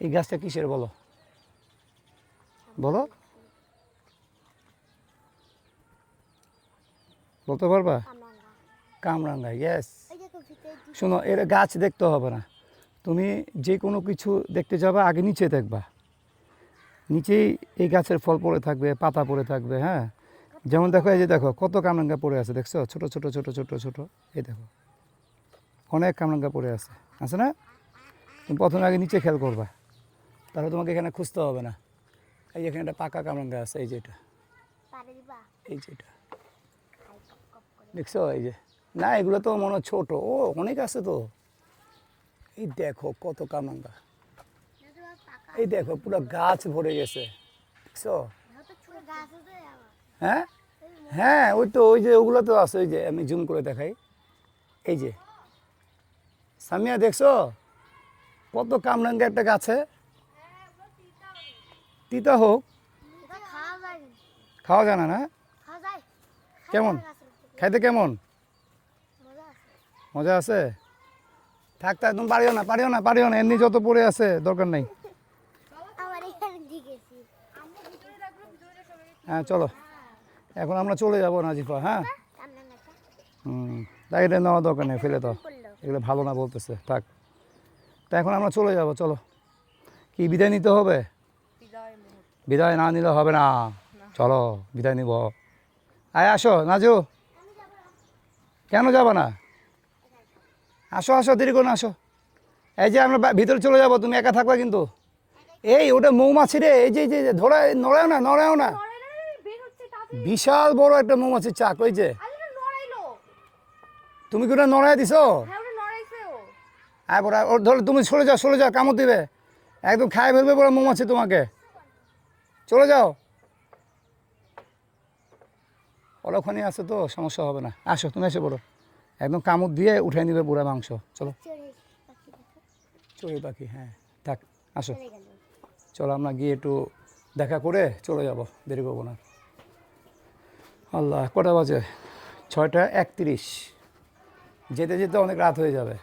এই গাছটা কিসের বলো বলো বলতে পারবা? কামরাঙ্গা, ইয়েস। শোনো, এর গাছ দেখতে হবে না, তুমি যে কোনো কিছু দেখতে যাবা আগে নিচে দেখবা, নিচেই এই গাছের ফল পড়ে থাকবে, পাতা পড়ে থাকবে। হ্যাঁ, যেমন দেখো, এই যে দেখো কত কামরাঙ্গা পড়ে আছে, দেখছো? ছোট ছোট ছোট ছোট ছোট, এই দেখো অনেক কামরাঙ্গা পড়ে আছে না? তুমি প্রথমে আগে নিচে খেয়াল করবা, তাহলে তোমাকে এখানে খুঁজতে হবে না। এই এখানে একটা পাকা কামরাঙ্গা আছে, এই যে এটা, এই যে এটা দেখছো? এই যে, না এগুলো তো মনে হয় ছোট, ও অনেক আছে তো। এই দেখো কত কামরাঙ্গা, এই দেখো পুরো গাছ ভরে গেছে, দেখছো? হ্যাঁ হ্যাঁ, ওই তো, ওই যে ওগুলো তো আছে, ওই যে আমি জুম করে দেখাই, এই যে সামিয়া দেখছো কত কামরাঙ্গা একটা গাছে। তিতা হোক, খাওয়া যায় না? না, কেমন খাইতে, কেমন মজা আছে? থাক থাক, তুমি পারিও না, পারিও না, পারিও না, এমনি যত পড়ে আছে দরকার নেই। হ্যাঁ চলো, এখন আমরা চলে যাবো নাজিফা। হ্যাঁ, তাই এটা নেওয়ার দরকার নেই, ফেলে দাও, এগুলো ভালো না বলতেছে, থাক। তা এখন আমরা চলে যাব, চলো। কি বিদায় নিতে হবে? বিদায় না নিলে হবে না, চলো বিদায় নিব। আয় আসো নাজু, কেন যাবা না? আসো আসো, দেরি করো না, আসো। এই যে আমরা ভিতরে চলে যাব, তুমি একা থাকবা কিন্তু। এই ওটা মৌমাছি রে, এই যে ধরা, নড়াও না, নড়াও না, বিশাল বড় একটা মৌমাছির চাক, ওই যে। তুমি কি ওটা নড়াই দিছো? হ্যাঁ বড়, ওর ধরো, তুমি সরে যাও, সরে যাও, কামড় দিবে, একদম খায় ফেলবে বড় মৌমাছি তোমাকে, চলে যাও। ওরা ওখানে আছে তো, সমস্যা হবে না, আসো তুমি, এসে পড়ো, একদম কামড় দিয়ে উঠাই নিবে পুরা মাংস। চলো, চড়ুই পাখি, হ্যাঁ থাক, আসো চলো, আমরা গিয়ে একটু দেখা করে চলে যাব, দেরি করবো না। আল্লাহ, কটা বাজে? 6:31, যেতে যেতে অনেক রাত হয়ে যাবে।